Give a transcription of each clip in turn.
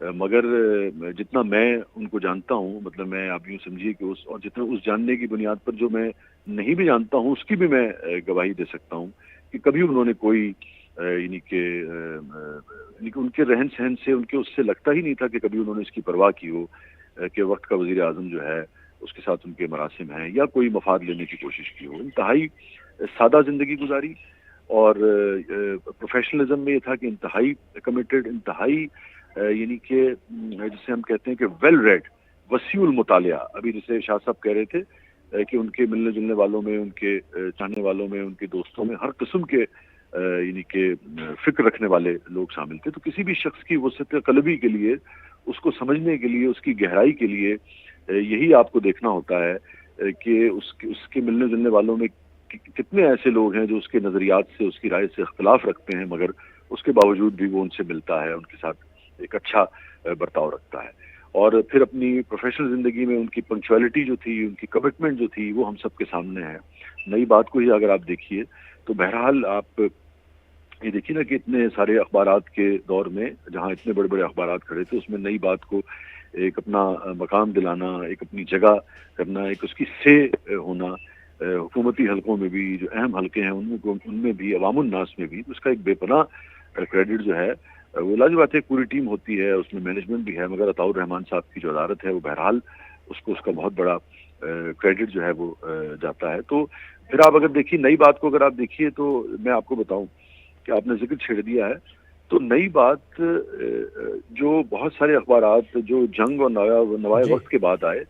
مگر جتنا میں ان کو جانتا ہوں، مطلب میں آپ یوں سمجھیے کہ اور جتنا اس جاننے کی بنیاد پر جو میں نہیں بھی جانتا ہوں اس کی بھی میں گواہی دے سکتا ہوں کہ کبھی انہوں نے کوئی یعنی کہ ان کے رہن سہن سے ان کے اس سے لگتا ہی نہیں تھا کہ کبھی انہوں نے اس کی پرواہ کی ہو کہ وقت کا وزیر اعظم جو ہے اس کے ساتھ ان کے مراسم ہیں یا کوئی مفاد لینے کی کوشش کی ہو. انتہائی سادہ زندگی گزاری اور پروفیشنلزم میں یہ تھا کہ انتہائی کمیٹڈ، انتہائی یعنی کہ جسے ہم کہتے ہیں کہ ویل ریڈ، وسیع المطالعہ. ابھی جیسے شاہ صاحب کہہ رہے تھے کہ ان کے ملنے جلنے والوں میں، ان کے چاہنے والوں میں، ان کے دوستوں میں ہر قسم کے یعنی کہ فکر رکھنے والے لوگ شامل تھے. تو کسی بھی شخص کی وسعت قلبی کے لیے، اس کو سمجھنے کے لیے، اس کی گہرائی کے لیے یہی آپ کو دیکھنا ہوتا ہے کہ اس کے ملنے جلنے والوں میں کتنے ایسے لوگ ہیں جو اس کے نظریات سے، اس کی رائے سے اختلاف رکھتے ہیں، مگر اس کے باوجود بھی وہ ان سے ملتا ہے، ان کے ساتھ ایک اچھا برتاؤ رکھتا ہے. اور پھر اپنی پروفیشنل زندگی میں ان کی پنکچویلٹی جو تھی، ان کی کمٹمنٹ جو تھی، وہ ہم سب کے سامنے ہے. نئی بات کو ہی اگر آپ دیکھیے تو بہرحال آپ یہ دیکھیے نا کہ اتنے سارے اخبارات کے دور میں جہاں اتنے بڑے بڑے اخبارات کھڑے تھے، اس میں نئی بات کو ایک اپنا مقام دلانا، ایک اپنی جگہ کرنا، ایک اس کی سے ہونا، حکومتی حلقوں میں بھی جو اہم حلقے ہیں ان میں بھی، عوام الناس میں بھی، اس کا ایک بے پناہ کریڈٹ جو ہے وہ لازم بات ہے. پوری ٹیم ہوتی ہے، اس میں مینجمنٹ بھی ہے، مگر عطاء الرحمان صاحب کی جو عدالت ہے وہ بہرحال اس کا بہت بڑا کریڈٹ جو ہے وہ جاتا ہے. تو پھر آپ اگر دیکھیے نئی بات کو، اگر آپ دیکھیے تو میں آپ کو بتاؤں کہ آپ نے ذکر چھیڑ دیا ہے تو نئی بات جو بہت سارے اخبارات جو جنگ اور نوائے جی وقت کے بعد آئے،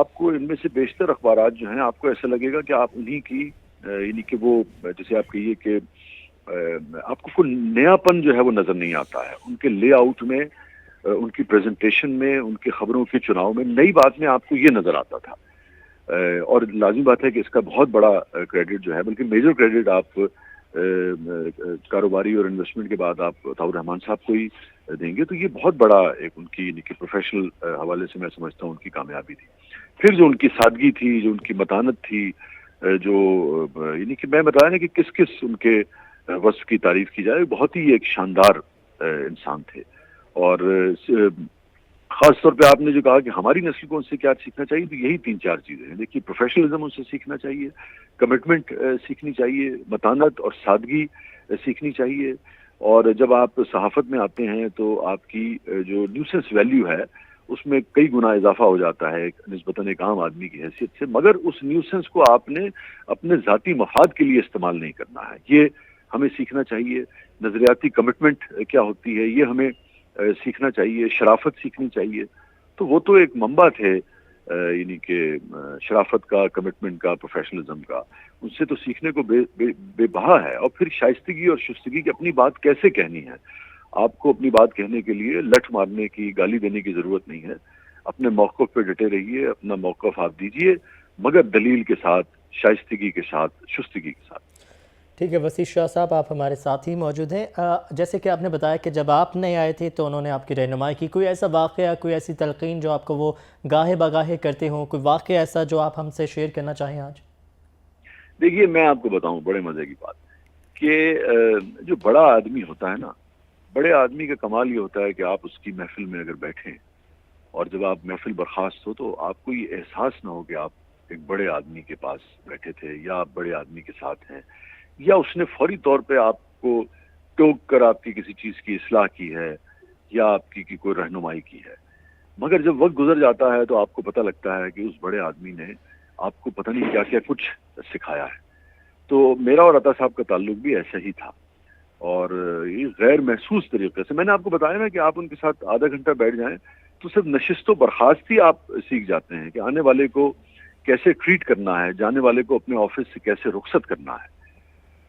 آپ کو ان میں سے بیشتر اخبارات جو ہیں آپ کو ایسا لگے گا کہ آپ انہی کی یعنی کہ وہ جیسے آپ کہیے کہ آپ کو کوئی نیا پن جو ہے وہ نظر نہیں آتا ہے. ان کے لے آؤٹ میں، ان کی پریزنٹیشن میں، ان کے خبروں کے چناؤ میں نئی بات میں آپ کو یہ نظر آتا تھا. اور لازمی بات ہے کہ اس کا بہت بڑا کریڈٹ جو ہے، بلکہ میجر کریڈٹ آپ کاروباری اور انویسٹمنٹ کے بعد آپ عطاء الرحمان صاحب کو ہی دیں گے. تو یہ بہت بڑا ایک ان کی یعنی کہ پروفیشنل حوالے سے میں سمجھتا ہوں ان کی کامیابی تھی. پھر جو ان کی سادگی تھی، جو ان کی متانت تھی، جو یعنی کہ میں بتایا نا کہ کس کس ان کے وصف کی تعریف کی جائے، بہت ہی ایک شاندار انسان تھے. اور خاص طور پہ آپ نے جو کہا کہ ہماری نسل کو ان سے کیا سیکھنا چاہیے، تو یہی 3-4 چیزیں ہیں. دیکھیے پروفیشنلزم ان سے سیکھنا چاہیے، کمٹمنٹ سیکھنی چاہیے، متانت اور سادگی سیکھنی چاہیے. اور جب آپ صحافت میں آتے ہیں تو آپ کی جو نیوسنس ویلیو ہے اس میں کئی گنا اضافہ ہو جاتا ہے نسبتاً ایک عام آدمی کی حیثیت سے، مگر اس نیوسنس کو آپ نے اپنے ذاتی مفاد کے لیے استعمال نہیں کرنا ہے. یہ ہمیں سیکھنا چاہیے. نظریاتی کمٹمنٹ کیا ہوتی ہے یہ ہمیں سیکھنا چاہیے. شرافت سیکھنی چاہیے. تو وہ تو ایک منبع تھے یعنی کہ شرافت کا، کمٹمنٹ کا، پروفیشنلزم کا. ان سے تو سیکھنے کو بے بہا ہے. اور پھر شائستگی اور شستگی کی اپنی بات کیسے کہنی ہے. آپ کو اپنی بات کہنے کے لیے لٹ مارنے کی، گالی دینے کی ضرورت نہیں ہے. اپنے موقف پہ ڈٹے رہیے، اپنا موقف آپ دیجئے، مگر دلیل کے ساتھ، شائستگی کے ساتھ، شستگی کے ساتھ. ٹھیک ہے وسیع شاہ صاحب، آپ ہمارے ساتھ ہی موجود ہیں. جیسے کہ آپ نے بتایا کہ جب آپ نئے آئے تھے تو انہوں نے آپ کی رہنمائی کی. کوئی ایسا واقعہ، کوئی ایسی تلقین جو آپ کو وہ گاہے بگاہے کرتے ہوں، کوئی واقعہ ایسا جو آپ ہم سے شیئر کرنا چاہیں آج؟ دیکھیے میں آپ کو بتاؤں بڑے مزے کی بات کہ جو بڑا آدمی ہوتا ہے نا، بڑے آدمی کا کمال یہ ہوتا ہے کہ آپ اس کی محفل میں اگر بیٹھیں اور جب آپ محفل برخاست ہو تو آپ کو یہ احساس نہ ہو کہ آپ ایک بڑے آدمی کے پاس بیٹھے تھے یا آپ بڑے آدمی کے ساتھ ہیں، یا اس نے فوری طور پہ آپ کو ٹوک کر آپ کی کسی چیز کی اصلاح کی ہے یا آپ کی کوئی رہنمائی کی ہے. مگر جب وقت گزر جاتا ہے تو آپ کو پتہ لگتا ہے کہ اس بڑے آدمی نے آپ کو پتہ نہیں کیا کیا کچھ سکھایا ہے. تو میرا اور عطا صاحب کا تعلق بھی ایسا ہی تھا، اور یہ غیر محسوس طریقے سے میں نے آپ کو بتایا نا کہ آپ ان کے ساتھ آدھا گھنٹہ بیٹھ جائیں تو صرف نشست و برخاست ہی آپ سیکھ جاتے ہیں کہ آنے والے کو کیسے ٹریٹ کرنا ہے، جانے والے کو اپنے آفس سے کیسے رخصت کرنا ہے.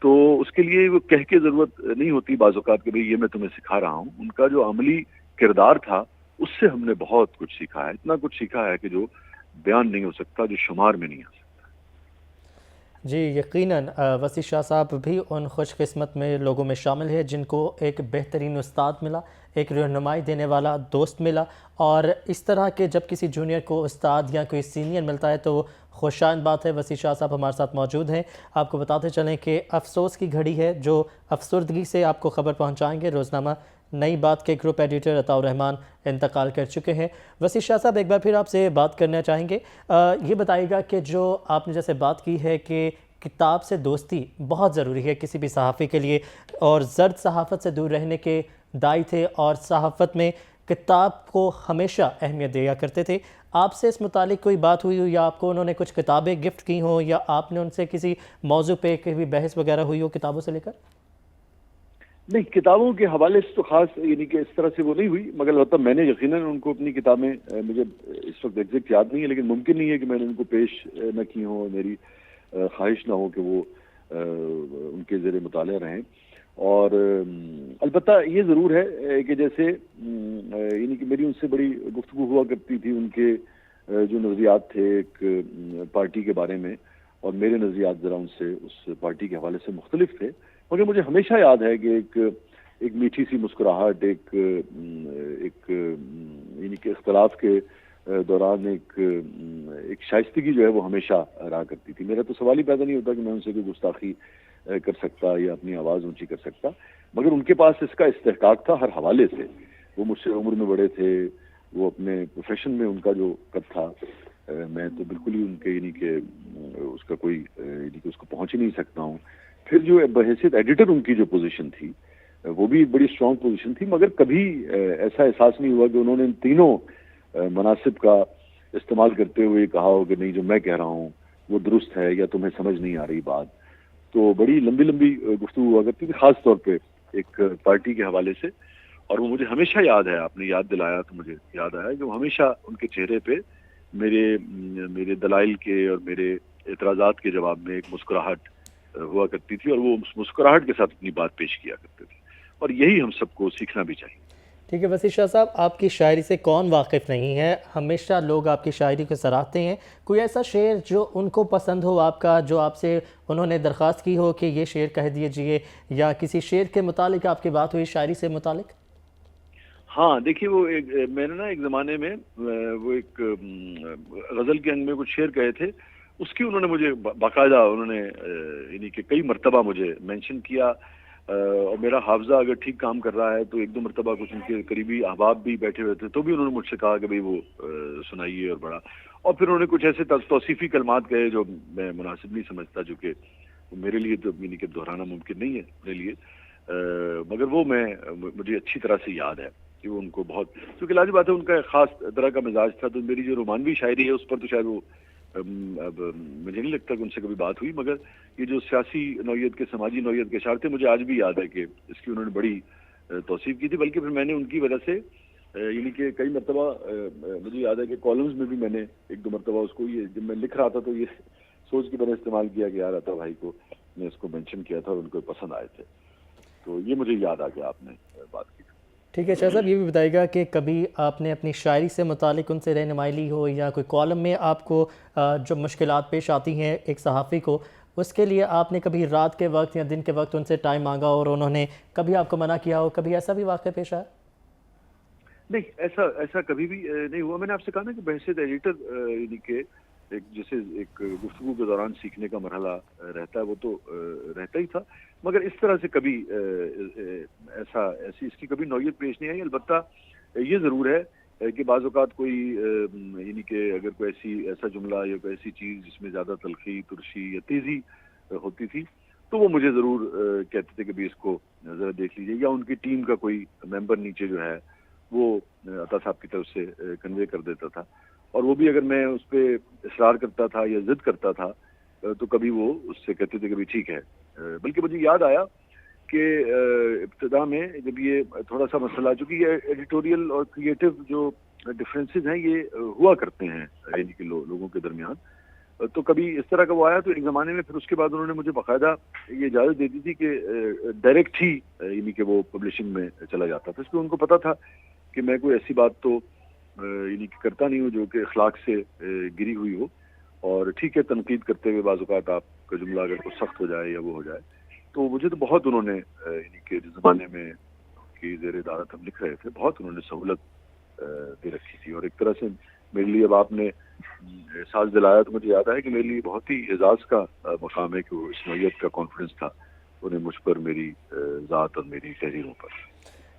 تو اس کے لیے وہ کہہ کے ضرورت نہیں ہوتی بعض اوقات کہ بھئی یہ میں تمہیں سکھا رہا ہوں. ان کا جو عملی کردار تھا اس سے ہم نے بہت کچھ سیکھا ہے. اتنا کچھ سیکھا ہے کہ جو بیان نہیں ہو سکتا، جو شمار میں نہیں آ سکتا. جی یقیناً وسیع شاہ صاحب بھی ان خوش قسمت میں لوگوں میں شامل ہے جن کو ایک بہترین استاد ملا، ایک رہنمائی دینے والا دوست ملا. اور اس طرح کے جب کسی جونیئر کو استاد یا کوئی سینئر ملتا ہے تو وہ خوشائند بات ہے. وسیع شاہ صاحب ہمارے ساتھ موجود ہیں. آپ کو بتاتے چلیں کہ افسوس کی گھڑی ہے جو افسردگی سے آپ کو خبر پہنچائیں گے. روزنامہ نئی بات کے گروپ ایڈیٹر عطاء الرحمان انتقال کر چکے ہیں۔ وسیع شاہ صاحب، ایک بار پھر آپ سے بات کرنا چاہیں گے، یہ بتائیے گا کہ جو آپ نے جیسے بات کی ہے کہ کتاب سے دوستی بہت ضروری ہے کسی بھی صحافی کے لیے، اور زرد صحافت سے دور رہنے کے داعی تھے اور صحافت میں کتاب کو ہمیشہ اہمیت دیا کرتے تھے، آپ سے اس متعلق کوئی بات ہوئی ہو یا آپ کو انہوں نے کچھ کتابیں گفٹ کی ہوں یا آپ نے ان سے کسی موضوع پہ کبھی بحث وغیرہ ہوئی ہو کتابوں سے لے کر؟ نہیں، کتابوں کے حوالے سے تو خاص یعنی کہ اس طرح سے وہ نہیں ہوئی، مگر البتہ میں نے یقیناً ان کو اپنی کتابیں، مجھے اس وقت ایگزیکٹ یاد نہیں ہے لیکن ممکن نہیں ہے کہ میں نے ان کو پیش نہ کی ہوں، میری خواہش نہ ہو کہ وہ ان کے زیر مطالعہ رہیں۔ اور البتہ یہ ضرور ہے کہ جیسے یعنی کہ میری ان سے بڑی گفتگو ہوا کرتی تھی، ان کے جو نظریات تھے ایک پارٹی کے بارے میں، اور میرے نظریات ذرا ان سے اس پارٹی کے حوالے سے مختلف تھے، مگر مجھے ہمیشہ یاد ہے کہ ایک میٹھی سی مسکراہٹ، ایک یعنی کہ اختلاف کے دوران ایک شائستگی جو ہے وہ ہمیشہ رہا کرتی تھی۔ میرا تو سوال ہی پیدا نہیں ہوتا کہ میں ان سے کوئی گستاخی کر سکتا یا اپنی آواز اونچی کر سکتا، مگر ان کے پاس اس کا استحقاق تھا ہر حوالے سے۔ وہ مجھ سے عمر میں بڑے تھے، وہ اپنے پروفیشن میں ان کا جو قد تھا، میں تو بالکل ہی ان کے یعنی کہ اس کا کوئی یعنی کہ اس کو پہنچ ہی نہیں سکتا ہوں۔ پھر جو بحیثیت ایڈیٹر ان کی جو پوزیشن تھی وہ بھی ایک بڑی اسٹرانگ پوزیشن تھی، مگر کبھی ایسا احساس نہیں ہوا کہ انہوں نے ان تینوں مناصب کا استعمال کرتے ہوئے کہا ہو کہ نہیں جو میں کہہ رہا ہوں وہ درست ہے یا تمہیں سمجھ نہیں آ رہی بات۔ تو بڑی لمبی لمبی گفتگو ہوا کرتی تھی، خاص طور پہ ایک پارٹی کے حوالے سے، اور وہ مجھے ہمیشہ یاد ہے۔ آپ نے یاد دلایا تو مجھے یاد آیا کہ وہ ہمیشہ ان کے چہرے پہ میرے دلائل کے اور میرے اعتراضات کے جواب میں ایک مسکراہٹ ہوا کرتی تھی، اور وہ اس مسکراہٹ کے ساتھ اپنی بات پیش کیا کرتے تھے، اور یہی ہم سب کو سیکھنا بھی چاہیے۔ ٹھیک ہے وسیع شاہ صاحب، آپ کی شاعری سے کون واقف نہیں ہے؟ ہمیشہ لوگ آپ کی شاعری کو سراہتے ہیں، کوئی ایسا شعر جو ان کو پسند ہو آپ کا، جو آپ سے انہوں نے درخواست کی ہو کہ یہ شعر کہہ دیجئے، یا کسی شعر کے متعلق آپ کی بات ہوئی شاعری سے متعلق؟ ہاں دیکھیے، وہ میں نے نا ایک زمانے میں وہ ایک غزل کے انگ میں کچھ شعر کہے تھے، اس کی انہوں نے مجھے باقاعدہ انہوں نے یعنی کہ کئی مرتبہ مجھے مینشن کیا، اور میرا حافظہ اگر ٹھیک کام کر رہا ہے تو ایک دو مرتبہ کچھ ان کے قریبی احباب بھی بیٹھے ہوئے تھے تو بھی انہوں نے مجھ سے کہا کہ بھئی وہ سنائیے، اور بڑا، اور پھر انہوں نے کچھ ایسے توصیفی کلمات کہے جو میں مناسب نہیں سمجھتا، جو کہ میرے لیے تو یعنی کہ دہرانا ممکن نہیں ہے میرے لیے، مگر وہ مجھے اچھی طرح سے یاد ہے کہ وہ ان کو بہت، کیونکہ لازم بات ہے ان کا ایک خاص طرح کا مزاج تھا، تو میری جو رومانوی شاعری ہے اس پر تو شاید وہ اب مجھے نہیں لگتا کہ ان سے کبھی بات ہوئی، مگر یہ جو سیاسی نوعیت کے، سماجی نوعیت کے اشعار تھے، مجھے آج بھی یاد ہے کہ اس کی انہوں نے بڑی توصیف کی تھی، بلکہ پھر میں نے ان کی وجہ سے یعنی کہ کئی مرتبہ مجھے یاد ہے کہ کالمز میں بھی میں نے ایک دو مرتبہ اس کو، یہ جب میں لکھ رہا تھا تو یہ سوچ کے میں نے استعمال کیا کہ یار عطا بھائی کو میں اس کو مینشن کیا تھا اور ان کو پسند آئے تھے، تو یہ مجھے یاد آ گیا آپ نے بات کی۔ ٹھیک ہے شاہ صاحب، یہ بھی بتائیے گا کہ کبھی آپ نے اپنی شاعری سے متعلق ان سے رہنمائی لی ہو، یا کوئی کالم میں آپ کو جو مشکلات پیش آتی ہیں ایک صحافی کو، اس کے لیے آپ نے کبھی رات کے وقت یا دن کے وقت ان سے ٹائم مانگا اور انہوں نے کبھی آپ کو منع کیا ہو، کبھی ایسا بھی واقعہ پیش آیا؟ نہیں، ایسا کبھی بھی نہیں ہوا۔ میں نے آپ سے کہا نا کہ بحیثیت ایڈیٹر یعنی کہ جیسے ایک گفتگو کے دوران سیکھنے کا مرحلہ رہتا ہے، وہ تو رہتا ہی تھا، مگر اس طرح سے کبھی ایسی اس کی کبھی نوعیت پیش نہیں آئی۔ البتہ یہ ضرور ہے کہ بعض اوقات کوئی یعنی کہ اگر کوئی ایسا جملہ یا کوئی ایسی چیز جس میں زیادہ تلخی، ترشی یا تیزی ہوتی تھی تو وہ مجھے ضرور کہتے تھے کہ بھی اس کو ذرا دیکھ لیجیے، یا ان کی ٹیم کا کوئی ممبر نیچے جو ہے وہ عطا صاحب کی طرف سے کنوے کر دیتا تھا، اور وہ بھی اگر میں اس پہ اصرار کرتا تھا یا ضد کرتا تھا تو کبھی وہ اس سے کہتے تھے کہ بھی ٹھیک ہے۔ بلکہ مجھے یاد آیا کہ ابتدا میں جب یہ تھوڑا سا مسئلہ، چونکہ یہ ایڈیٹوریل اور کریٹو جو ڈفرینسز ہیں یہ ہوا کرتے ہیں یعنی کہ لوگوں کے درمیان، تو کبھی اس طرح کا وہ آیا تو ایک زمانے میں پھر اس کے بعد انہوں نے مجھے باقاعدہ یہ اجازت دے دی تھی کہ ڈائریکٹ ہی یعنی کہ وہ پبلشنگ میں چلا جاتا تھا، اس لیے ان کو پتہ تھا کہ میں کوئی ایسی بات تو یعنی کہ کرتا نہیں ہوں جو کہ اخلاق سے گری ہوئی ہو، اور ٹھیک ہے تنقید کرتے ہوئے بعض اوقات آپ کا جملہ اگر کوئی سخت ہو جائے یا وہ ہو جائے، تو مجھے تو بہت انہوں نے یعنی کہ جس زمانے میں کی زیر ادارت ہم لکھ رہے تھے بہت انہوں نے سہولت دے رکھی تھی، اور ایک طرح سے میرے لیے اب آپ نے احساس دلایا تو مجھے یاد آیا کہ میرے لیے بہت ہی اعزاز کا مقام ہے کہ وہ اس نوعیت کا کانفیڈنس تھا انہیں مجھ پر، میری ذات اور میری تحریروں پر۔